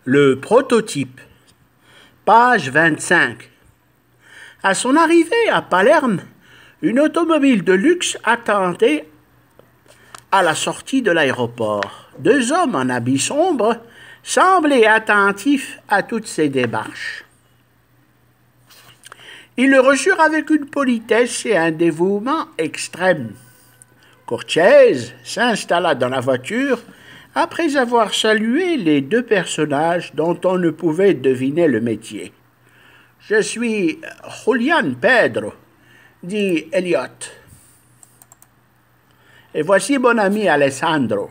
Le prototype, page 25. À son arrivée à Palerme, une automobile de luxe attendait à la sortie de l'aéroport. Deux hommes en habits sombres semblaient attentifs à toutes ses démarches. Ils le reçurent avec une politesse et un dévouement extrême. Cortese s'installa dans la voiture après avoir salué les deux personnages dont on ne pouvait deviner le métier. « Je suis Julian Pedro », dit Elliot. « Et voici mon ami Alessandro.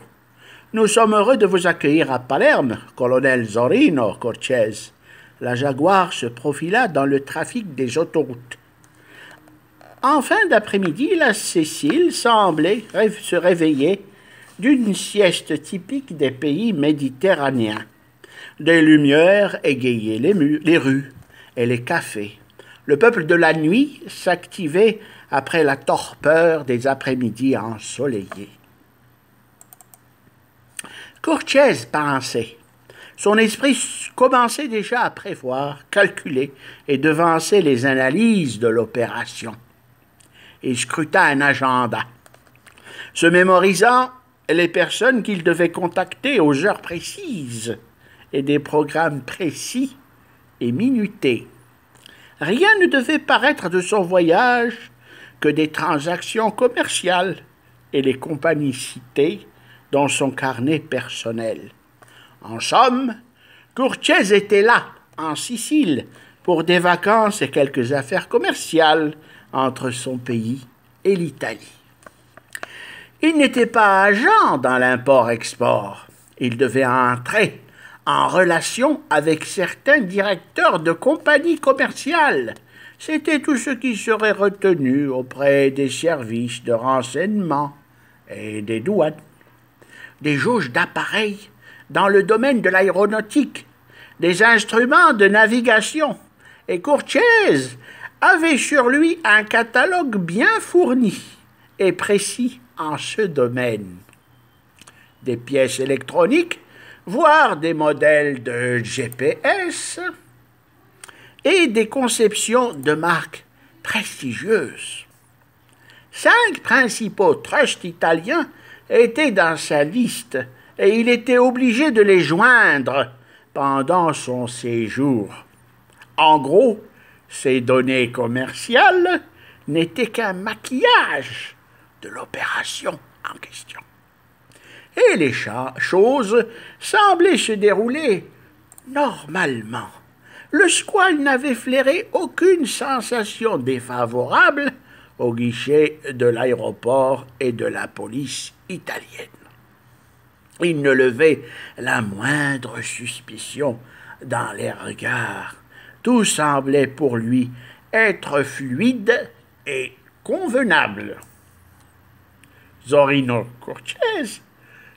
Nous sommes heureux de vous accueillir à Palerme, colonel Zorino Cortese. » La Jaguar se profila dans le trafic des autoroutes. En fin d'après-midi, la Sicile semblait se réveiller d'une sieste typique des pays méditerranéens. Des lumières égayaient les rues et les cafés. Le peuple de la nuit s'activait après la torpeur des après-midi ensoleillés. Cortese pensait. Son esprit commençait déjà à prévoir, calculer et devancer les analyses de l'opération. Il scruta un agenda, se mémorisant les personnes qu'il devait contacter aux heures précises et des programmes précis et minutés. Rien ne devait paraître de son voyage que des transactions commerciales et les compagnies citées dans son carnet personnel. En somme, Cortese était là, en Sicile, pour des vacances et quelques affaires commerciales entre son pays et l'Italie. Il n'était pas agent dans l'import-export. Il devait entrer en relation avec certains directeurs de compagnies commerciales. C'était tout ce qui serait retenu auprès des services de renseignement et des douanes. Des jauges d'appareils dans le domaine de l'aéronautique, des instruments de navigation, et Cortese avait sur lui un catalogue bien fourni et précis en ce domaine. Des pièces électroniques, voire des modèles de GPS, et des conceptions de marques prestigieuses. 5 principaux trusts italiens étaient dans sa liste, et il était obligé de les joindre pendant son séjour. En gros, ces données commerciales n'étaient qu'un maquillage de l'opération en question. Et les choses semblaient se dérouler normalement. Le squale n'avait flairé aucune sensation défavorable au guichet de l'aéroport et de la police italienne. Il ne levait la moindre suspicion dans les regards. Tout semblait pour lui être fluide et convenable. Zorino Cortese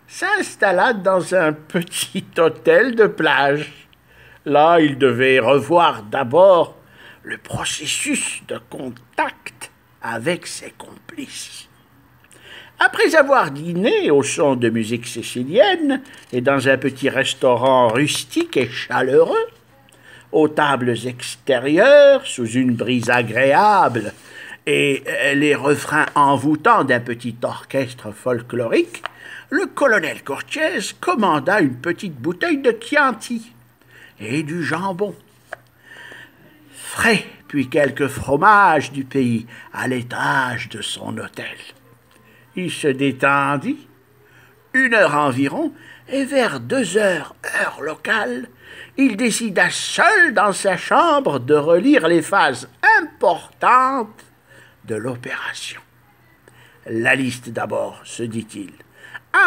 s'installa dans un petit hôtel de plage. Là, il devait revoir d'abord le processus de contact avec ses complices. Après avoir dîné au son de musique sicilienne et dans un petit restaurant rustique et chaleureux, aux tables extérieures, sous une brise agréable et les refrains envoûtants d'un petit orchestre folklorique, le colonel Cortese commanda une petite bouteille de Chianti et du jambon frais, puis quelques fromages du pays à l'étage de son hôtel. Il se détendit 1 heure environ, et vers 2 heures, heure locale, il décida seul dans sa chambre de relire les phases importantes de l'opération. La liste d'abord, se dit-il.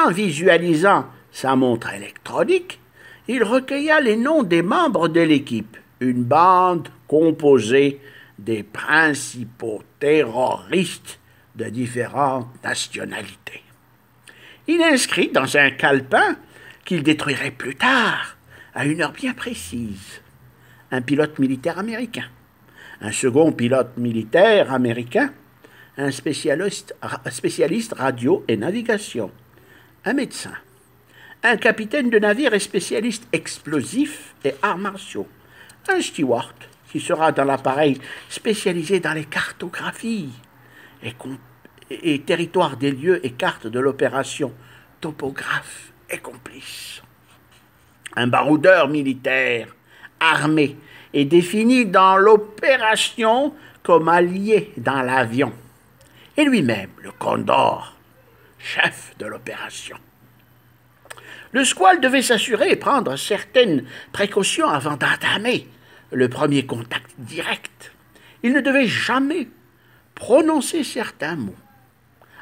En visualisant sa montre électronique, il recueilla les noms des membres de l'équipe, une bande composée des principaux terroristes de différentes nationalités. Il inscrit dans un calepin qu'il détruirait plus tard, à une heure bien précise, un pilote militaire américain, un second pilote militaire américain, un spécialiste radio et navigation, un médecin, un capitaine de navire et spécialiste explosifs et arts martiaux, un steward qui sera dans l'appareil spécialisé dans les cartographies et territoires des lieux et cartes de l'opération, topographe et complice. Un baroudeur militaire, armé et défini dans l'opération comme allié dans l'avion. Et lui-même, le Condor, chef de l'opération. Le squale devait s'assurer et prendre certaines précautions avant d'entamer le premier contact direct. Il ne devait jamais prononcer certains mots.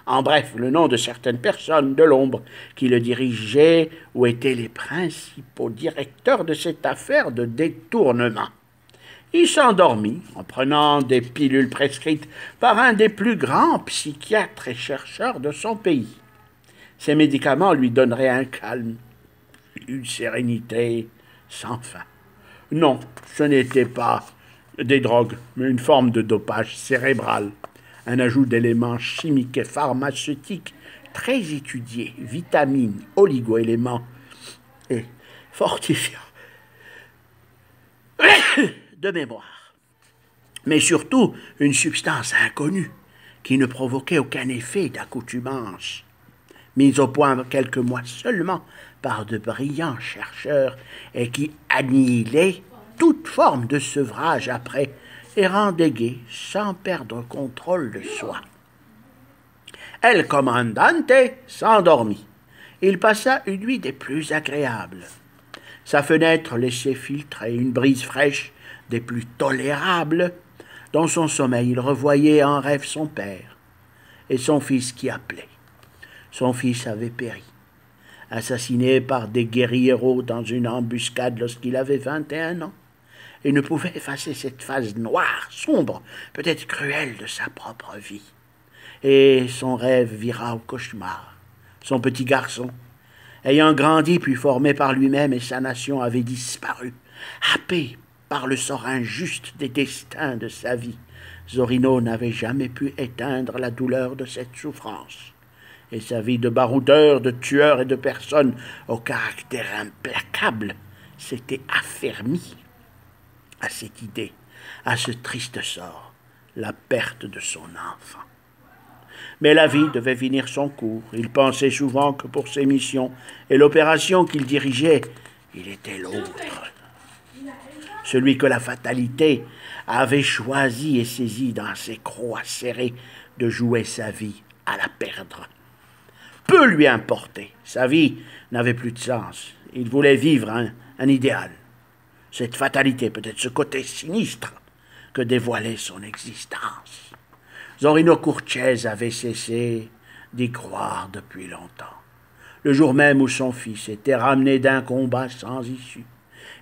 En bref, le nom de certaines personnes de l'ombre qui le dirigeaient ou étaient les principaux directeurs de cette affaire de détournement. Il s'endormit en prenant des pilules prescrites par un des plus grands psychiatres et chercheurs de son pays. Ces médicaments lui donneraient un calme, une sérénité sans fin. Non, ce n'était pas des drogues, mais une forme de dopage cérébral, un ajout d'éléments chimiques et pharmaceutiques très étudiés, vitamines, oligo-éléments et fortifiants de mémoire. Mais surtout une substance inconnue qui ne provoquait aucun effet d'accoutumance, mise au point quelques mois seulement par de brillants chercheurs et qui annihilait toute forme de sevrage après et rendait gai sans perdre contrôle de soi. El Comandante s'endormit. Il passa une nuit des plus agréables. Sa fenêtre laissait filtrer une brise fraîche des plus tolérables. Dans son sommeil, il revoyait en rêve son père et son fils qui appelait. Son fils avait péri, assassiné par des guérilleros dans une embuscade lorsqu'il avait 21 ans, et ne pouvait effacer cette phase noire, sombre, peut-être cruelle de sa propre vie. Et son rêve vira au cauchemar. Son petit garçon, ayant grandi puis formé par lui-même et sa nation, avait disparu, happé par le sort injuste des destins de sa vie. Zorino n'avait jamais pu éteindre la douleur de cette souffrance. Et sa vie de baroudeur, de tueur et de personne au caractère implacable s'était affermie à cette idée, à ce triste sort, la perte de son enfant. Mais la vie devait finir son cours. Il pensait souvent que pour ses missions et l'opération qu'il dirigeait, il était l'autre. Celui que la fatalité avait choisi et saisi dans ses croix serrées de jouer sa vie à la perdre. Peu lui importait. Sa vie n'avait plus de sens. Il voulait vivre un idéal. Cette fatalité, peut-être ce côté sinistre que dévoilait son existence. Zorino Cortez avait cessé d'y croire depuis longtemps. Le jour même où son fils était ramené d'un combat sans issue,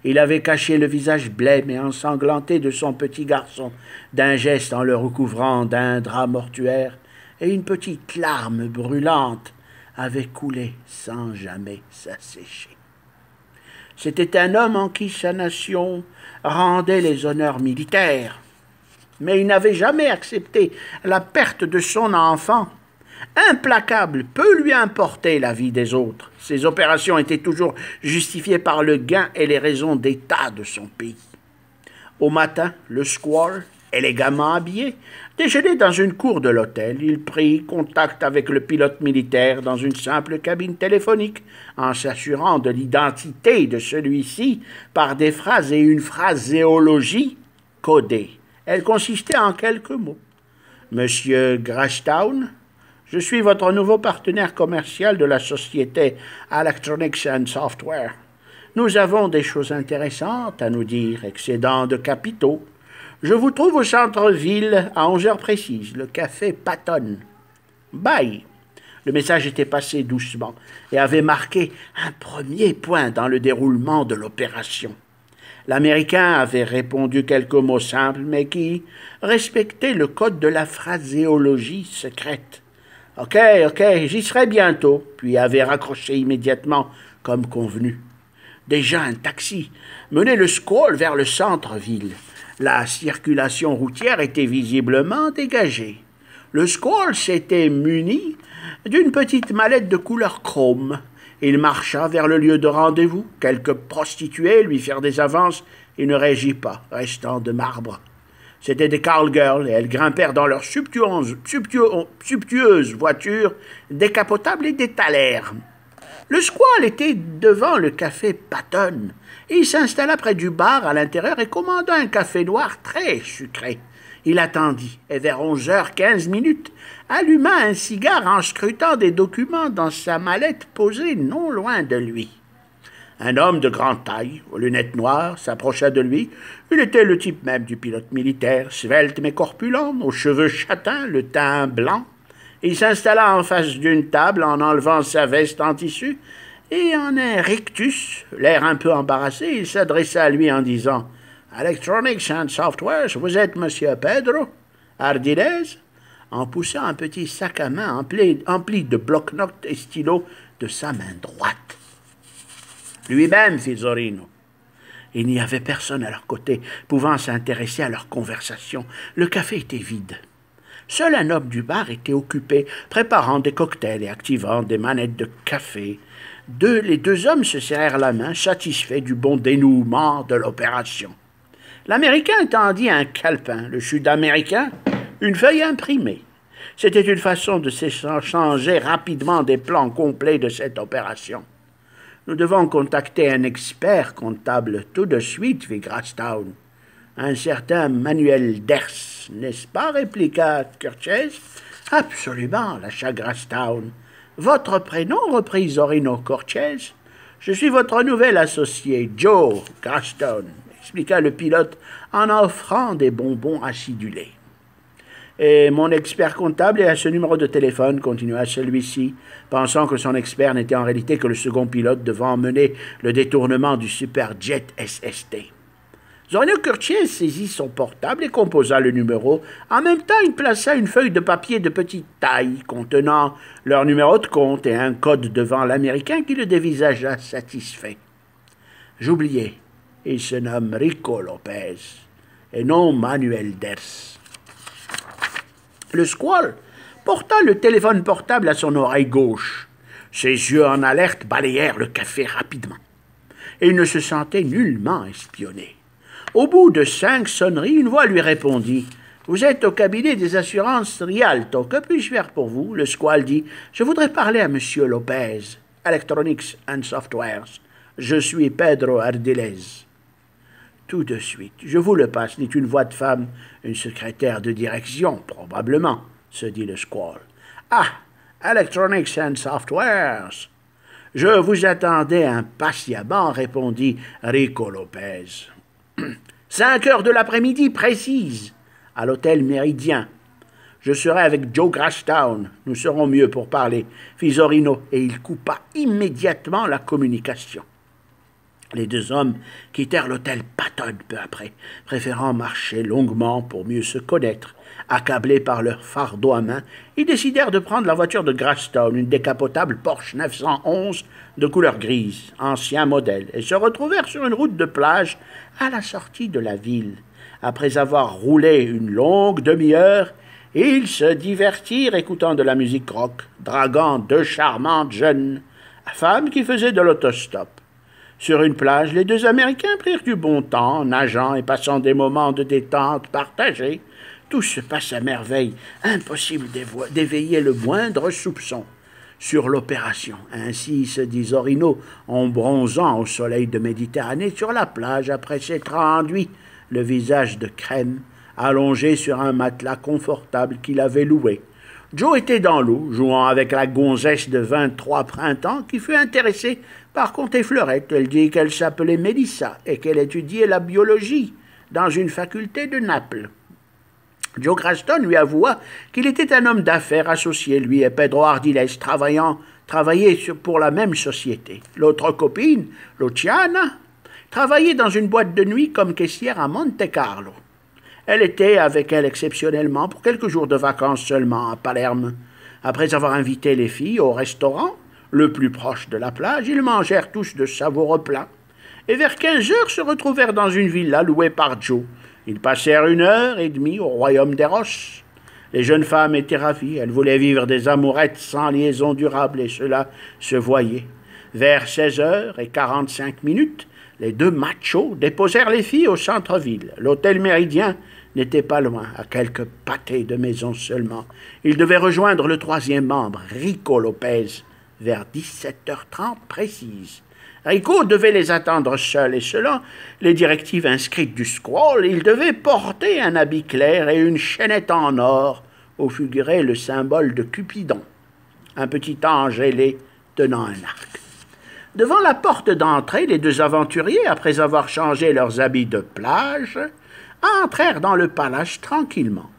il avait caché le visage blême et ensanglanté de son petit garçon d'un geste en le recouvrant d'un drap mortuaire, et une petite larme brûlante avait coulé sans jamais s'assécher. C'était un homme en qui sa nation rendait les honneurs militaires, mais il n'avait jamais accepté la perte de son enfant. Implacable, peu lui importait la vie des autres. Ses opérations étaient toujours justifiées par le gain et les raisons d'état de son pays. Au matin, le squale, élégamment habillé, déjeunait dans une cour de l'hôtel. Il prit contact avec le pilote militaire dans une simple cabine téléphonique, en s'assurant de l'identité de celui-ci par des phrases et une phraséologie codée. Elle consistait en quelques mots. « Monsieur Grashtown, je suis votre nouveau partenaire commercial de la société Electronics and Software. Nous avons des choses intéressantes à nous dire, excédent de capitaux. Je vous trouve au centre-ville à 11 heures précises, le café Patton. Bye. » Le message était passé doucement et avait marqué un premier point dans le déroulement de l'opération. L'Américain avait répondu quelques mots simples, mais qui respectaient le code de la phraséologie secrète. « Ok, j'y serai bientôt », puis avait raccroché immédiatement, comme convenu. Déjà un taxi menait le squale vers le centre-ville. La circulation routière était visiblement dégagée. Le squale s'était muni d'une petite mallette de couleur chrome Il marcha vers le lieu de rendez-vous. Quelques prostituées lui firent des avances. Il ne réagit pas, restant de marbre. C'étaient des call-girls, et elles grimpèrent dans leur subtueuse voiture décapotable et détalèrent. Le squale était devant le café Patton. Il s'installa près du bar à l'intérieur et commanda un café noir très sucré. Il attendit, et vers 11h15, alluma un cigare en scrutant des documents dans sa mallette posée non loin de lui. Un homme de grande taille, aux lunettes noires, s'approcha de lui. Il était le type même du pilote militaire, svelte mais corpulent, aux cheveux châtains, le teint blanc. Il s'installa en face d'une table en enlevant sa veste en tissu, et en un rictus, l'air un peu embarrassé, il s'adressa à lui en disant « Electronics and Softwares, vous êtes Monsieur Pedro Ardiles ?» en poussant un petit sac à main empli de bloc-notes et stylos de sa main droite. Lui-même, fit Zorino. Il n'y avait personne à leur côté, pouvant s'intéresser à leur conversation. Le café était vide. Seul un homme du bar était occupé, préparant des cocktails et activant des manettes de café. Les deux hommes se serrèrent la main, satisfaits du bon dénouement de l'opération. L'Américain tendit un calepin, le Sud-Américain une feuille imprimée. C'était une façon de s'échanger rapidement des plans complets de cette opération. Nous devons contacter un expert comptable tout de suite, fit Grastown. Un certain Manuel Ders, n'est-ce pas, répliqua Curtiez. Absolument, lâcha Grastown. Votre prénom, reprit Zorino Curtiez. Je suis votre nouvel associé, Joe Grastown, expliqua le pilote en offrant des bonbons acidulés. Et mon expert comptable est à ce numéro de téléphone, continua celui-ci, pensant que son expert n'était en réalité que le second pilote devant mener le détournement du Superjet SST. Zorino Curtiez saisit son portable et composa le numéro. En même temps, il plaça une feuille de papier de petite taille contenant leur numéro de compte et un code devant l'Américain qui le dévisagea satisfait. J'oubliais, il se nomme Rico Lopez et non Manuel Ders. Le squale porta le téléphone portable à son oreille gauche. Ses yeux en alerte balayèrent le café rapidement. Et il ne se sentait nullement espionné. Au bout de 5 sonneries, une voix lui répondit. « Vous êtes au cabinet des assurances Rialto. Que puis-je faire pour vous ?» Le squale dit. « Je voudrais parler à Monsieur Lopez, Electronics and Softwares. Je suis Pedro Ardiles. » Tout de suite. « Je vous le passe, dit une voix de femme. Une secrétaire de direction, probablement, se dit le squale. « Ah, Electronics and Softwares. »« Je vous attendais impatiemment, répondit Rico Lopez. « 5 heures de l'après-midi précise, à l'hôtel Méridien. Je serai avec Joe Grastown. Nous serons mieux pour parler, fit Zorino, et il coupa immédiatement la communication. Les deux hommes quittèrent l'hôtel Patton peu après, préférant marcher longuement pour mieux se connaître. Accablés par leur fardeau à main, ils décidèrent de prendre la voiture de Grastown, une décapotable Porsche 911 de couleur grise, ancien modèle, et se retrouvèrent sur une route de plage à la sortie de la ville. Après avoir roulé une longue demi-heure, ils se divertirent écoutant de la musique rock, draguant 2 charmantes jeunes femmes qui faisaient de l'autostop. Sur une plage, les 2 Américains prirent du bon temps, nageant et passant des moments de détente partagés. Tout se passe à merveille, impossible d'éveiller le moindre soupçon sur l'opération. Ainsi se dit Zorino, en bronzant au soleil de Méditerranée sur la plage après s'être enduit le visage de crème, allongé sur un matelas confortable qu'il avait loué. Joe était dans l'eau, jouant avec la gonzesse de 23 printemps qui fut intéressée par Comté Fleurette. Elle dit qu'elle s'appelait Mélissa et qu'elle étudiait la biologie dans une faculté de Naples. Joe Grastown lui avoua qu'il était un homme d'affaires associé, lui et Pedro Ardiles, travaillaient pour la même société. L'autre copine, Luciana, travaillait dans une boîte de nuit comme caissière à Monte-Carlo. Elle était avec elle exceptionnellement pour quelques jours de vacances seulement à Palerme. Après avoir invité les filles au restaurant, le plus proche de la plage, ils mangèrent tous de savoureux plats. Et vers 15 heures se retrouvèrent dans une villa louée par Joe. Ils passèrent 1h30 au royaume des Roches. Les jeunes femmes étaient ravies, elles voulaient vivre des amourettes sans liaison durable, et cela se voyait. Vers 16h45, les deux machos déposèrent les filles au centre-ville. L'hôtel Méridien n'était pas loin, à quelques pâtés de maison seulement. Ils devaient rejoindre le troisième membre, Rico Lopez, vers 17h30 précises. Rico devait les attendre seul et selon les directives inscrites du Squall, il devait porter un habit clair et une chaînette en or où figurait le symbole de Cupidon, un petit ange ailé tenant un arc. Devant la porte d'entrée, les deux aventuriers, après avoir changé leurs habits de plage, entrèrent dans le palace tranquillement.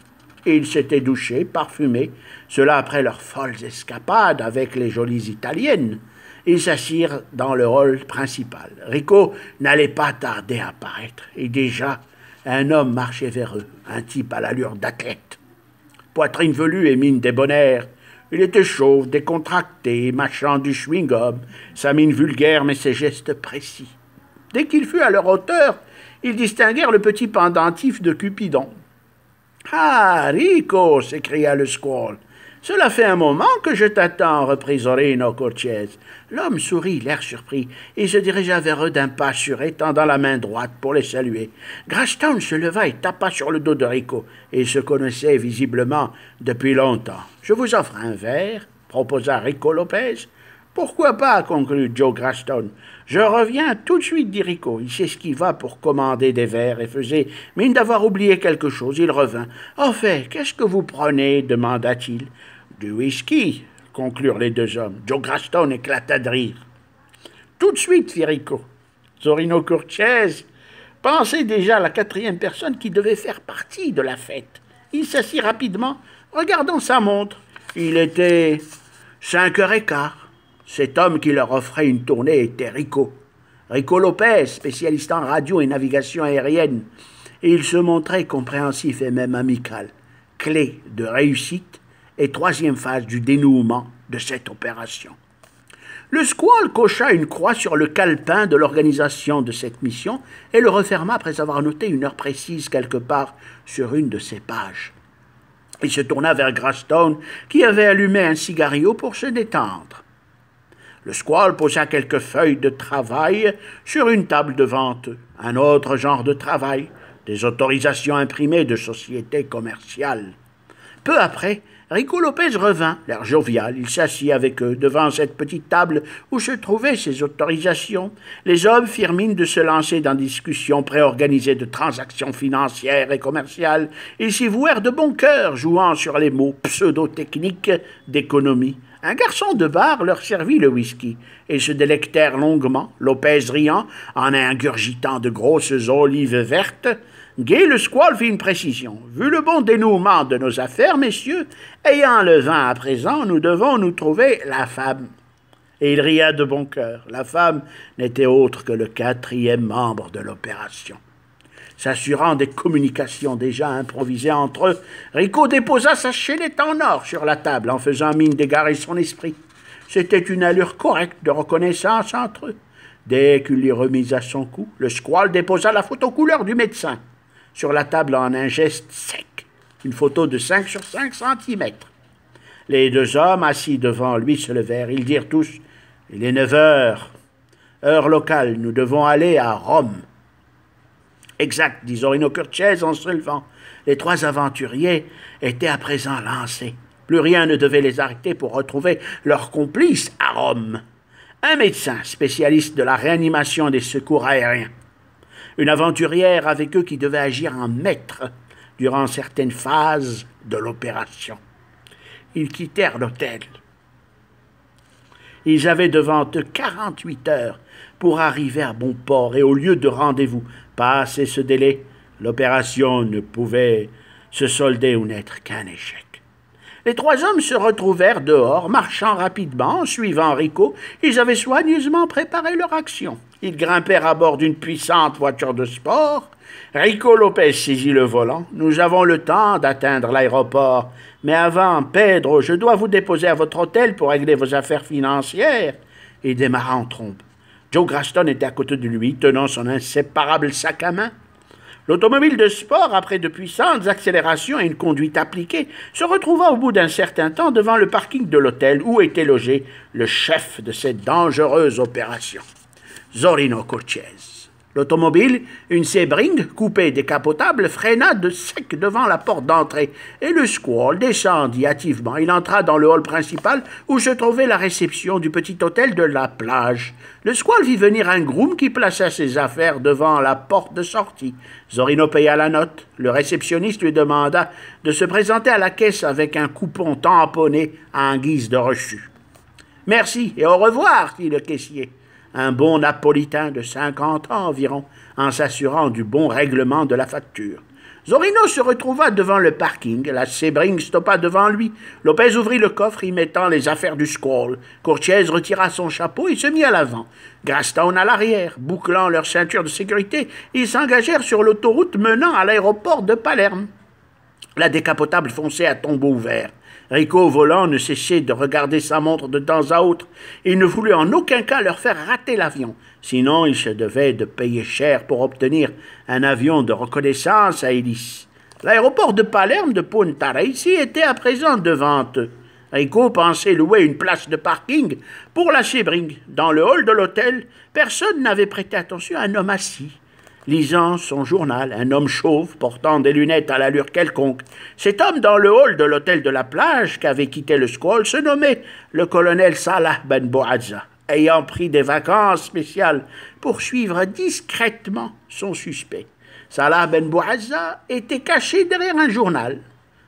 Ils s'étaient douchés, parfumés, cela après leurs folles escapades avec les jolies Italiennes. Ils s'assirent dans le hall principal. Rico n'allait pas tarder à apparaître, et déjà un homme marchait vers eux, un type à l'allure d'athlète. Poitrine velue et mine débonnaire, il était chauve, décontracté, mâchant du chewing-gum, sa mine vulgaire mais ses gestes précis. Dès qu'il fut à leur hauteur, ils distinguèrent le petit pendentif de Cupidon. « Ah, Rico !» s'écria le Squall. « Cela fait un moment que je t'attends, » reprit Zorino Cortez. L'homme sourit, l'air surpris, et se dirigea vers eux d'un pas assuré, tendant la main droite pour les saluer. Graston se leva et tapa sur le dos de Rico, et ils se connaissaient visiblement depuis longtemps. « Je vous offre un verre ?» proposa Rico Lopez. « Pourquoi pas ?» conclut Joe Graston. « Je reviens tout de suite, dit Rico. Il s'esquiva pour commander des verres et faisait mine d'avoir oublié quelque chose. Il revint. « En fait, qu'est-ce que vous prenez ?» demanda-t-il. « Du whisky » conclurent les deux hommes. Joe Graston éclata de rire. « Tout de suite, fit Rico. » Zorino Cortez pensait déjà à la quatrième personne qui devait faire partie de la fête. Il s'assit rapidement, regardant sa montre. Il était 5h15. Cet homme qui leur offrait une tournée était Rico. Rico Lopez, spécialiste en radio et navigation aérienne. Et il se montrait compréhensif et même amical. Clé de réussite et troisième phase du dénouement de cette opération. Le Squall cocha une croix sur le calepin de l'organisation de cette mission et le referma après avoir noté une heure précise quelque part sur une de ses pages. Il se tourna vers Graston, qui avait allumé un cigario pour se détendre. Le Squall posa quelques feuilles de travail sur une table devant eux. Un autre genre de travail, des autorisations imprimées de sociétés commerciales. Peu après, Rico Lopez revint, l'air jovial. Il s'assit avec eux devant cette petite table où se trouvaient ces autorisations. Les hommes firent mine de se lancer dans des discussions préorganisées de transactions financières et commerciales. Ils s'y vouèrent de bon cœur, jouant sur les mots pseudo-techniques d'économie. Un garçon de bar leur servit le whisky, et se délectèrent longuement, Lopez riant, en ingurgitant de grosses olives vertes. Gay le Squall fit une précision. « Vu le bon dénouement de nos affaires, messieurs, ayant le vin à présent, nous devons nous trouver la femme. » Et il ria de bon cœur. La femme n'était autre que le quatrième membre de l'opération. S'assurant des communications déjà improvisées entre eux, Rico déposa sa chaînette en or sur la table en faisant mine d'égarer son esprit. C'était une allure correcte de reconnaissance entre eux. Dès qu'il l'eut remise à son cou, le Squall déposa la photo couleur du médecin sur la table en un geste sec, une photo de 5 sur 5 centimètres. Les deux hommes assis devant lui se levèrent. Ils dirent tous « Il est 9h, heure locale, nous devons aller à Rome. » Exact, dit Zorino Cortez en se levant. Les trois aventuriers étaient à présent lancés. Plus rien ne devait les arrêter pour retrouver leur complice à Rome. Un médecin spécialiste de la réanimation des secours aériens. Une aventurière avec eux qui devait agir en maître durant certaines phases de l'opération. Ils quittèrent l'hôtel. Ils avaient devant eux 48 heures pour arriver à bon port et au lieu de rendez-vous. Passé ce délai, l'opération ne pouvait se solder ou n'être qu'un échec. Les trois hommes se retrouvèrent dehors, marchant rapidement, suivant Rico. Ils avaient soigneusement préparé leur action. Ils grimpèrent à bord d'une puissante voiture de sport. Rico Lopez saisit le volant. « Nous avons le temps d'atteindre l'aéroport. Mais avant, Pedro, je dois vous déposer à votre hôtel pour régler vos affaires financières. » Il démarra en trombe. Joe Graston était à côté de lui, tenant son inséparable sac à main. L'automobile de sport, après de puissantes accélérations et une conduite appliquée, se retrouva au bout d'un certain temps devant le parking de l'hôtel où était logé le chef de cette dangereuse opération, Zorino Cortez. L'automobile, une Sebring coupée décapotable, freina de sec devant la porte d'entrée et le squall descendit hâtivement. Il entra dans le hall principal où se trouvait la réception du petit hôtel de la plage. Le squall vit venir un groom qui plaça ses affaires devant la porte de sortie. Zorino paya la note. Le réceptionniste lui demanda de se présenter à la caisse avec un coupon tamponné en guise de reçu. « Merci et au revoir, dit le caissier. Un bon napolitain de 50 ans environ, en s'assurant du bon règlement de la facture. Zorino se retrouva devant le parking. La Sebring stoppa devant lui. Lopez ouvrit le coffre y mettant les affaires du squall. Cortez retira son chapeau et se mit à l'avant. Grastone à l'arrière. Bouclant leur ceinture de sécurité, ils s'engagèrent sur l'autoroute menant à l'aéroport de Palerme. La décapotable fonçait à tombeau ouvert. Rico, au volant, ne cessait de regarder sa montre de temps à autre. Il ne voulut en aucun cas leur faire rater l'avion. Sinon, il se devait de payer cher pour obtenir un avion de reconnaissance à hélice. L'aéroport de Palerme de Punta Raisi était à présent devant eux. Rico pensait louer une place de parking pour la Sebring. Dans le hall de l'hôtel, personne n'avait prêté attention à un homme assis, lisant son journal, un homme chauve portant des lunettes à l'allure quelconque. Cet homme dans le hall de l'hôtel de la plage qu'avait quitté le squall se nommait le colonel Salah Ben Bouazza, ayant pris des vacances spéciales pour suivre discrètement son suspect. Salah Ben Bouazza était caché derrière un journal.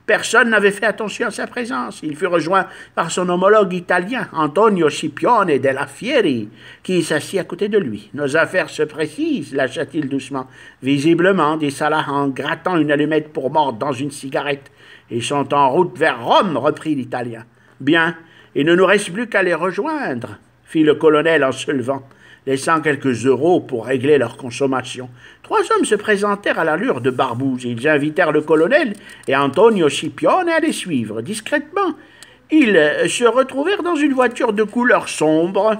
Personne n'avait fait attention à sa présence. Il fut rejoint par son homologue italien, Antonio Scipione della Fieri, qui s'assit à côté de lui. « Nos affaires se précisent, lâcha-t-il doucement. Visiblement, dit Salah en grattant une allumette pour mordre dans une cigarette. Ils sont en route vers Rome, reprit l'Italien. Bien, il ne nous reste plus qu'à les rejoindre, fit le colonel en se levant, laissant quelques euros pour régler leur consommation. Trois hommes se présentèrent à l'allure de barbouzes. Ils invitèrent le colonel et Antonio Scipione à les suivre. Discrètement, ils se retrouvèrent dans une voiture de couleur sombre,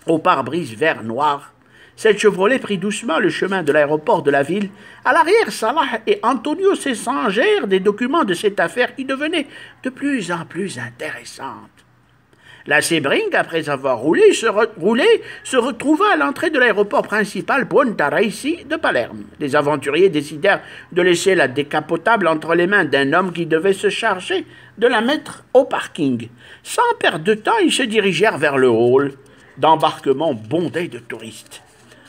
au pare-brise vert noir. Cette Chevrolet prit doucement le chemin de l'aéroport de la ville. À l'arrière, Salah et Antonio s'échangèrent des documents de cette affaire qui devenait de plus en plus intéressante. La Sebring, après avoir roulé, se retrouva à l'entrée de l'aéroport principal Punta Raisi de Palerme. Les aventuriers décidèrent de laisser la décapotable entre les mains d'un homme qui devait se charger de la mettre au parking. Sans perdre de temps, ils se dirigèrent vers le hall d'embarquement bondé de touristes.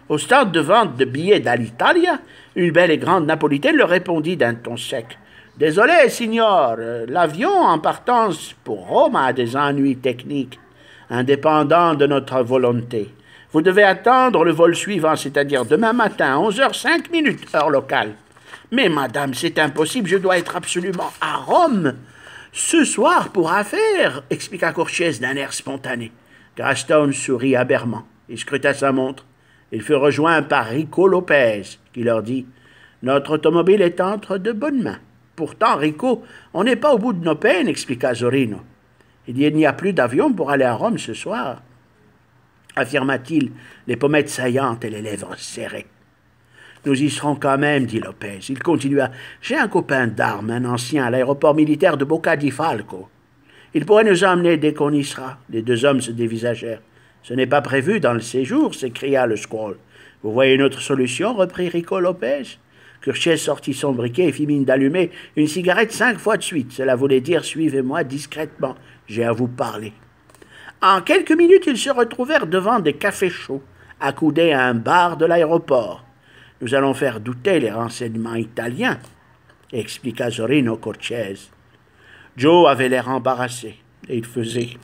Au stade de vente de billets d'Alitalia, une belle et grande napolitaine leur répondit d'un ton sec. « Désolé, signor, l'avion en partance pour Rome a des ennuis techniques, indépendants de notre volonté. Vous devez attendre le vol suivant, c'est-à-dire demain matin, 11h05, heure locale. »« Mais madame, c'est impossible, je dois être absolument à Rome. »« Ce soir pour affaire, » expliqua Cortez d'un air spontané. Grastone sourit amèrement. Il scruta sa montre. Il fut rejoint par Rico Lopez, qui leur dit « Notre automobile est entre de bonnes mains. » « Pourtant, Rico, on n'est pas au bout de nos peines, expliqua Zorino. Il n'y a plus d'avion pour aller à Rome ce soir, affirma-t-il, les pommettes saillantes et les lèvres serrées. Nous y serons quand même, dit Lopez. Il continua. J'ai un copain d'armes, un ancien, à l'aéroport militaire de Bocca di Falco. Il pourrait nous emmener dès qu'on y sera. Les deux hommes se dévisagèrent. Ce n'est pas prévu dans le séjour, s'écria le squall. Vous voyez une autre solution, reprit Rico Lopez. Cortez sortit son briquet et fit mine d'allumer une cigarette 5 fois de suite. Cela voulait dire « Suivez-moi discrètement, j'ai à vous parler ». En quelques minutes, ils se retrouvèrent devant des cafés chauds, accoudés à un bar de l'aéroport. « Nous allons faire douter les renseignements italiens », expliqua Zorino Cortez. Joe avait l'air embarrassé, et il faisait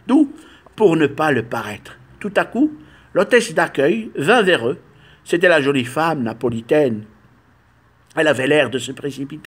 tout pour ne pas le paraître. Tout à coup, l'hôtesse d'accueil vint vers eux. C'était la jolie femme napolitaine. Elle avait l'air de se précipiter.